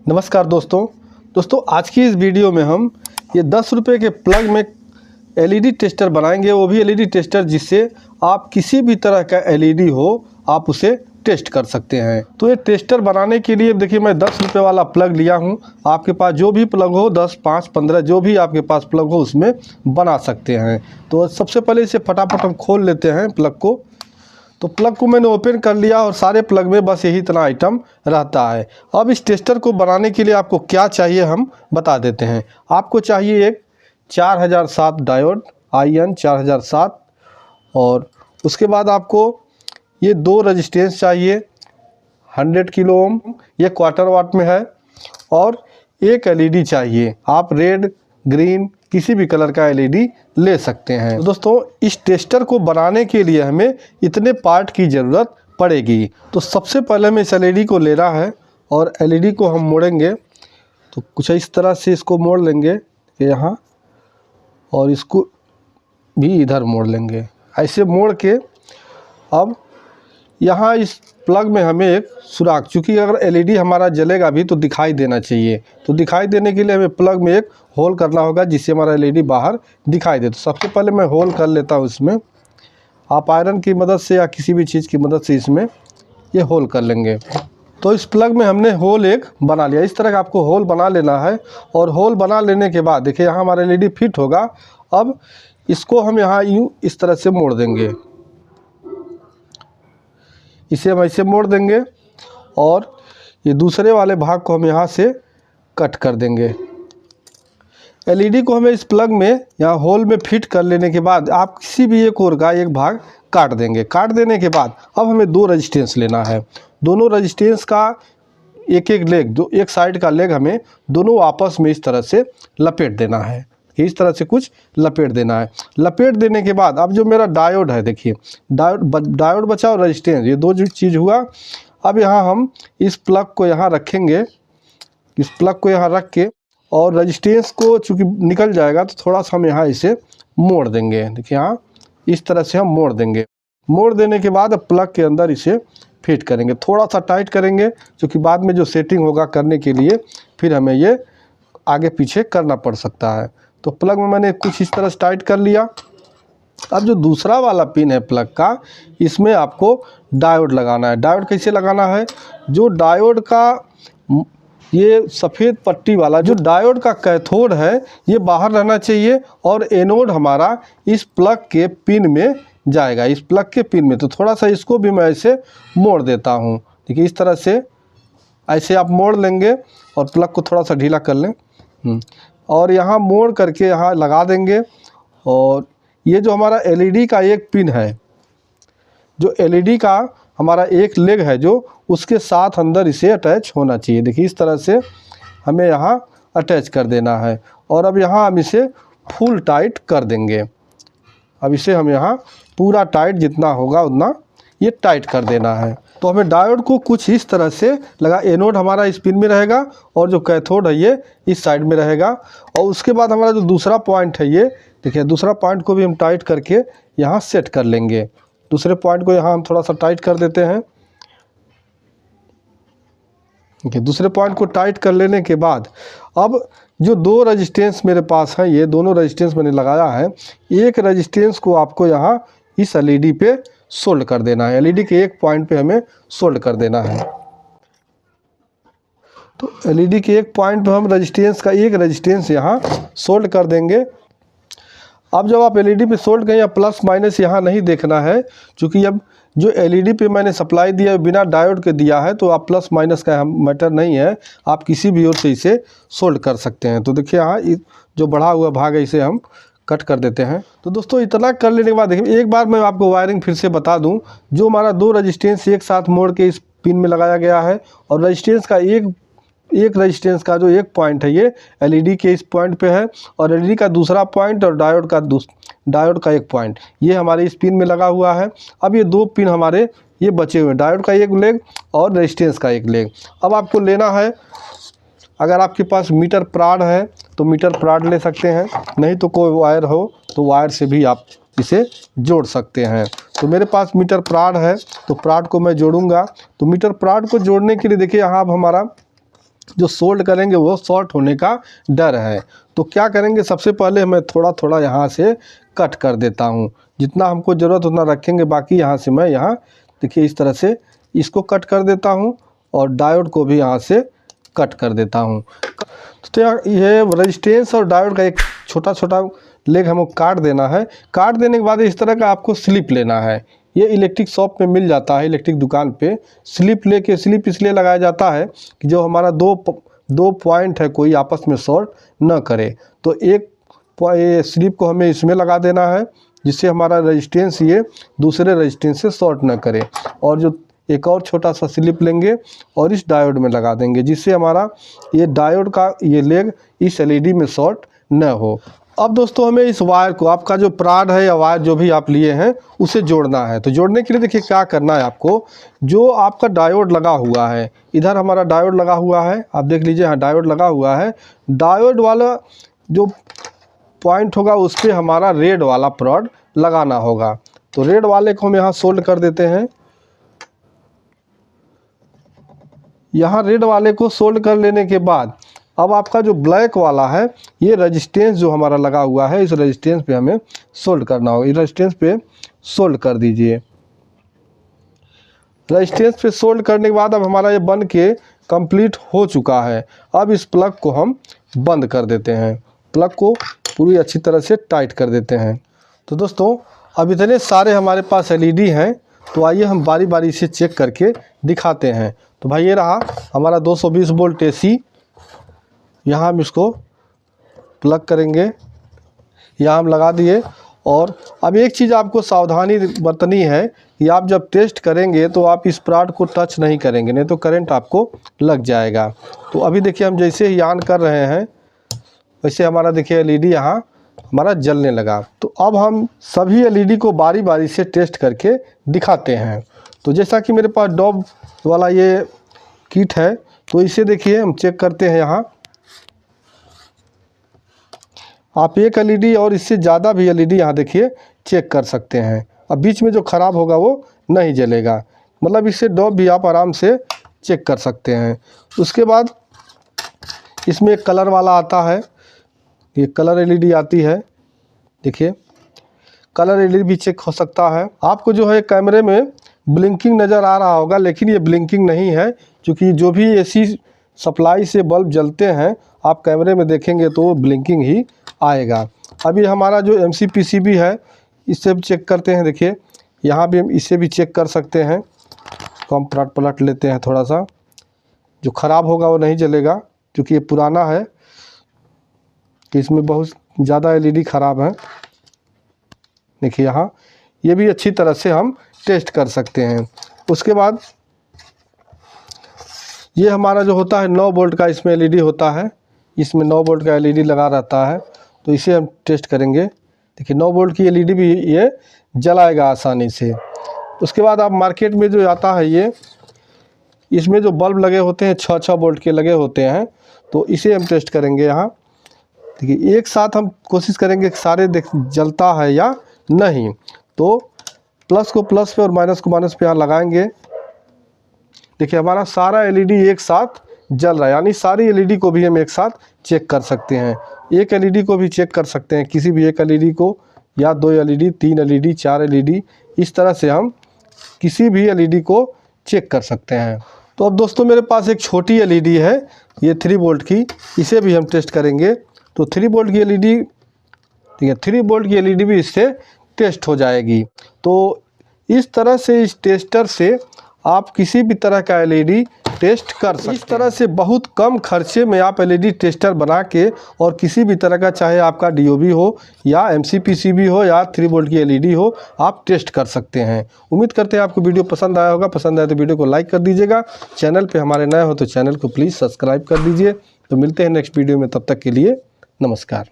नमस्कार दोस्तों आज की इस वीडियो में हम ये 10 रुपये के प्लग में एलईडी टेस्टर बनाएंगे। वो भी एलईडी टेस्टर जिससे आप किसी भी तरह का एलईडी हो आप उसे टेस्ट कर सकते हैं। तो ये टेस्टर बनाने के लिए देखिए मैं 10 रुपये वाला प्लग लिया हूँ। आपके पास जो भी प्लग हो 10, 5, 15 जो भी आपके पास प्लग हो उसमें बना सकते हैं। तो सबसे पहले इसे फटाफट हम खोल लेते हैं प्लग को। तो प्लग को मैंने ओपन कर लिया और सारे प्लग में बस यही इतना आइटम रहता है। अब इस टेस्टर को बनाने के लिए आपको क्या चाहिए हम बता देते हैं। आपको चाहिए एक 4007 डायोड IN 4007 और उसके बाद आपको ये 2 रजिस्टेंस चाहिए 100 किलो ओम, ये क्वार्टर वाट में है, और एक एलईडी चाहिए। आप रेड ग्रीन किसी भी कलर का एलईडी ले सकते हैं। तो दोस्तों इस टेस्टर को बनाने के लिए हमें इतने पार्ट की ज़रूरत पड़ेगी। तो सबसे पहले हमें इस एलईडी को लेना है और एलईडी को हम मोड़ेंगे। तो कुछ इस तरह से इसको मोड़ लेंगे यहाँ, और इसको भी इधर मोड़ लेंगे। ऐसे मोड़ के अब यहाँ इस प्लग में हमें एक सुराख, चूँकि अगर एलईडी हमारा जलेगा भी तो दिखाई देना चाहिए, तो दिखाई देने के लिए हमें प्लग में एक होल करना होगा जिससे हमारा एलईडी बाहर दिखाई दे। तो सबसे पहले मैं होल कर लेता हूँ इसमें। आप आयरन की मदद से या किसी भी चीज़ की मदद से इसमें ये होल कर लेंगे। तो इस प्लग में हमने होल एक बना लिया। इस तरह का आपको होल बना लेना है। और होल बना लेने के बाद देखिए यहाँ हमारा एलईडी फिट होगा। अब इसको हम यहाँ यूँ इस तरह से मोड़ देंगे, इसे हम ऐसे मोड़ देंगे और ये दूसरे वाले भाग को हम यहाँ से कट कर देंगे। एलईडी को हमें इस प्लग में यहाँ होल में फिट कर लेने के बाद आप किसी भी एक ओर का एक भाग काट देंगे। काट देने के बाद अब हमें 2 रजिस्टेंस लेना है। दोनों रजिस्टेंस का एक एक लेग, जो एक साइड का लेग हमें दोनों आपस में इस तरह से लपेट देना है। इस तरह से कुछ लपेट देना है। लपेट देने के बाद अब जो मेरा डायोड है, देखिए डायोड बचा और रजिस्टेंस, ये 2 जो चीज़ हुआ। अब यहाँ हम इस प्लग को यहाँ रखेंगे। इस प्लग को यहाँ रख के और रजिस्टेंस को चूँकि निकल जाएगा तो थोड़ा सा हम यहाँ इसे मोड़ देंगे। देखिए यहाँ इस तरह से हम मोड़ देंगे। मोड़ देने के बाद प्लग के अंदर इसे फिट करेंगे। थोड़ा सा टाइट करेंगे क्योंकि बाद में जो सेटिंग होगा करने के लिए फिर हमें ये आगे पीछे करना पड़ सकता है। तो प्लग में मैंने कुछ इस तरह से टाइट कर लिया। अब जो दूसरा वाला पिन है प्लग का, इसमें आपको डायोड लगाना है। डायोड कैसे लगाना है? जो डायोड का ये सफ़ेद पट्टी वाला जो डायोड का कैथोड है ये बाहर रहना चाहिए और एनोड हमारा इस प्लग के पिन में जाएगा, इस प्लग के पिन में। तो थोड़ा सा इसको भी मैं ऐसे मोड़ देता हूँ। देखिए इस तरह से ऐसे आप मोड़ लेंगे और प्लग को थोड़ा सा ढीला कर लें और यहाँ मोड़ करके यहाँ लगा देंगे। और ये जो हमारा एलईडी का एक पिन है, जो एलईडी का हमारा एक लेग है, जो उसके साथ अंदर इसे अटैच होना चाहिए। देखिए इस तरह से हमें यहाँ अटैच कर देना है। और अब यहाँ हम इसे फुल टाइट कर देंगे। अब इसे हम यहाँ पूरा टाइट जितना होगा उतना ये टाइट कर देना है। तो हमें डायोड को कुछ इस तरह से लगा। एनोड हमारा इस पिन में रहेगा और जो कैथोड है ये इस साइड में रहेगा। और उसके बाद हमारा जो दूसरा पॉइंट है, ये देखिए दूसरा पॉइंट को भी हम टाइट करके यहाँ सेट कर लेंगे। दूसरे पॉइंट को यहाँ हम थोड़ा सा टाइट कर देते हैं। देखिए दूसरे पॉइंट को टाइट कर लेने के बाद अब जो 2 रजिस्टेंस मेरे पास हैं, ये दोनों रजिस्टेंस मैंने लगाया है। एक रजिस्टेंस को आपको यहाँ इस एलईडी पे सोल्ड कर देना है। एलईडी के एक पॉइंट पे हमें सोल्ड कर देना है। तो एलईडी के एक पॉइंट पे हम रजिस्टेंस का एक रजिस्टेंस यहाँ सोल्ड कर देंगे। अब जब आप एलईडी पे सोल्ड करें या प्लस माइनस यहाँ नहीं देखना है, क्योंकि अब जो एलईडी पे मैंने सप्लाई दिया बिना डायोड के दिया है, तो आप प्लस माइनस का मैटर नहीं है। आप किसी भी ओर से इसे सोल्ड कर सकते हैं। तो देखिए यहाँ जो बढ़ा हुआ भाग है इसे हम कट कर देते हैं। तो दोस्तों इतना कर लेने के बाद देखिए एक बार मैं आपको वायरिंग फिर से बता दूं। जो हमारा 2 रजिस्टेंस एक साथ मोड़ के इस पिन में लगाया गया है और रजिस्टेंस का एक रजिस्टेंस का जो एक पॉइंट है ये एलईडी के इस पॉइंट पे है, और एलईडी का दूसरा पॉइंट और डायोड का एक पॉइंट ये हमारे इस पिन में लगा हुआ है। अब ये 2 पिन हमारे ये बचे हुए हैं, डायोड का एक लेग और रजिस्टेंस का एक लेग। अब आपको लेना है, अगर आपके पास मीटर प्राड है तो मीटर प्राड ले सकते हैं, नहीं तो कोई वायर हो तो वायर से भी आप इसे जोड़ सकते हैं। तो मेरे पास मीटर प्राड है तो प्राड को मैं जोड़ूंगा। तो मीटर प्राड को जोड़ने के लिए देखिए यहाँ अब हमारा जो सोल्ड करेंगे वो शॉर्ट होने का डर है। तो क्या करेंगे, सबसे पहले मैं थोड़ा थोड़ा यहाँ से कट कर देता हूँ, जितना हमको ज़रूरत उतना रखेंगे, बाकी यहाँ से मैं यहाँ देखिए इस तरह से इसको कट कर देता हूँ और डायोड को भी यहाँ से कट कर देता हूँ। तो ये रेजिस्टेंस और डायोड का एक छोटा छोटा लेग हमको काट देना है। काट देने के बाद इस तरह का आपको स्लिप लेना है। ये इलेक्ट्रिक शॉप में मिल जाता है, इलेक्ट्रिक दुकान पे स्लिप लेके, स्लिप इसलिए लगाया जाता है कि जो हमारा दो पॉइंट है कोई आपस में शॉर्ट न करे। तो एक स्लिप को हमें इसमें लगा देना है, जिससे हमारा रेजिस्टेंस ये दूसरे रेजिस्टेंस से शॉर्ट न करे। और जो एक और छोटा सा स्लिप लेंगे और इस डायोड में लगा देंगे, जिससे हमारा ये डायोड का ये लेग इस एलईडी में शॉर्ट न हो। अब दोस्तों हमें इस वायर को, आपका जो प्राड है या वायर जो भी आप लिए हैं, उसे जोड़ना है। तो जोड़ने के लिए देखिए क्या करना है आपको, जो आपका डायोड लगा हुआ है, इधर हमारा डायोड लगा हुआ है, आप देख लीजिए यहाँ डायोड लगा हुआ है। डायोड वाला जो पॉइंट होगा उस पर हमारा रेड वाला प्राड लगाना होगा। तो रेड वाले को हम यहाँ सोल्ड कर देते हैं। यहाँ रेड वाले को सोल्ड कर लेने के बाद अब आपका जो ब्लैक वाला है, ये रेजिस्टेंस जो हमारा लगा हुआ है, इस रेजिस्टेंस पे हमें सोल्ड करना होगा। इस रेजिस्टेंस पे सोल्ड कर दीजिए। रेजिस्टेंस पे सोल्ड करने के बाद अब हमारा ये बन के कंप्लीट हो चुका है। अब इस प्लग को हम बंद कर देते हैं, प्लग को पूरी अच्छी तरह से टाइट कर देते हैं। तो दोस्तों अब इतने सारे हमारे पास एलईडी हैं, तो आइए हम बारी बारी से चेक करके दिखाते हैं। तो भाई ये रहा हमारा 220 वोल्ट एसी, यहाँ हम इसको प्लग करेंगे, यहाँ हम लगा दिए। और अब एक चीज़ आपको सावधानी बरतनी है कि आप जब टेस्ट करेंगे तो आप इस प्राड को टच नहीं करेंगे, नहीं तो करंट आपको लग जाएगा। तो अभी देखिए हम जैसे ही ऑन कर रहे हैं वैसे हमारा देखिए एलईडी यहाँ हमारा जलने लगा। तो अब हम सभी एलईडी को बारी बारी से टेस्ट करके दिखाते हैं। तो जैसा कि मेरे पास डॉब वाला ये किट है, तो इसे देखिए हम चेक करते हैं। यहाँ आप एक एलईडी और इससे ज़्यादा भी एलईडी यहाँ देखिए चेक कर सकते हैं। अब बीच में जो ख़राब होगा वो नहीं जलेगा, मतलब इससे डॉब भी आप आराम से चेक कर सकते हैं। उसके बाद इसमें एक कलर वाला आता है, ये कलर एलईडी आती है, देखिए कलर एलईडी भी चेक हो सकता है। आपको जो है कैमरे में ब्लिंकिंग नज़र आ रहा होगा, लेकिन ये ब्लिंकिंग नहीं है, क्योंकि जो भी एसी सप्लाई से बल्ब जलते हैं आप कैमरे में देखेंगे तो ब्लिंकिंग ही आएगा। अभी हमारा जो MCPCB है, इससे भी चेक करते हैं। देखिए यहाँ भी हम इसे भी चेक कर सकते हैं। तो हम पलट लेते हैं थोड़ा सा, जो ख़राब होगा वो नहीं जलेगा, क्योंकि ये पुराना है, कि इसमें बहुत ज़्यादा एलईडी ख़राब है। देखिए यहाँ ये भी अच्छी तरह से हम टेस्ट कर सकते हैं। उसके बाद ये हमारा जो होता है 9 वोल्ट का इसमें एलईडी होता है, इसमें 9 वोल्ट का एलईडी लगा रहता है, तो इसे हम टेस्ट करेंगे। देखिए 9 वोल्ट की एलईडी भी ये जलाएगा आसानी से। उसके बाद आप मार्केट में जो आता है ये, इसमें जो बल्ब लगे होते हैं 6-6 वोल्ट के लगे होते हैं, तो इसे हम टेस्ट करेंगे। यहाँ देखिए एक साथ हम कोशिश करेंगे कि सारे जलता है या नहीं। तो प्लस को प्लस पे और माइनस को माइनस पे यहाँ लगाएंगे। देखिए हमारा सारा एलईडी एक साथ जल रहा है, यानी सारी एलईडी को भी हम एक साथ चेक कर सकते हैं। एक एलईडी को भी चेक कर सकते हैं, किसी भी एक एलईडी को, या 2 एलईडी, 3 एलईडी, 4 एलईडी, इस तरह से हम किसी भी एलईडी को चेक कर सकते हैं। तो अब दोस्तों मेरे पास एक छोटी एलईडी है, ये 3 वोल्ट की, इसे भी हम टेस्ट करेंगे। तो 3 वोल्ट की एलईडी, ठीक है, 3 वोल्ट की एलईडी भी इससे टेस्ट हो जाएगी। तो इस तरह से इस टेस्टर से आप किसी भी तरह का एलईडी टेस्ट कर सकते हैं। इस तरह से बहुत कम खर्चे में आप एलईडी टेस्टर बना के और किसी भी तरह का, चाहे आपका डीओबी हो या MCPCB हो या 3 वोल्ट की एलईडी हो, आप टेस्ट कर सकते हैं। उम्मीद करते हैं आपको वीडियो पसंद आया होगा। पसंद आए तो वीडियो को लाइक कर दीजिएगा। चैनल पे हमारे नए हो तो चैनल को प्लीज़ सब्सक्राइब कर दीजिए। तो मिलते हैं नेक्स्ट वीडियो में, तब तक के लिए नमस्कार।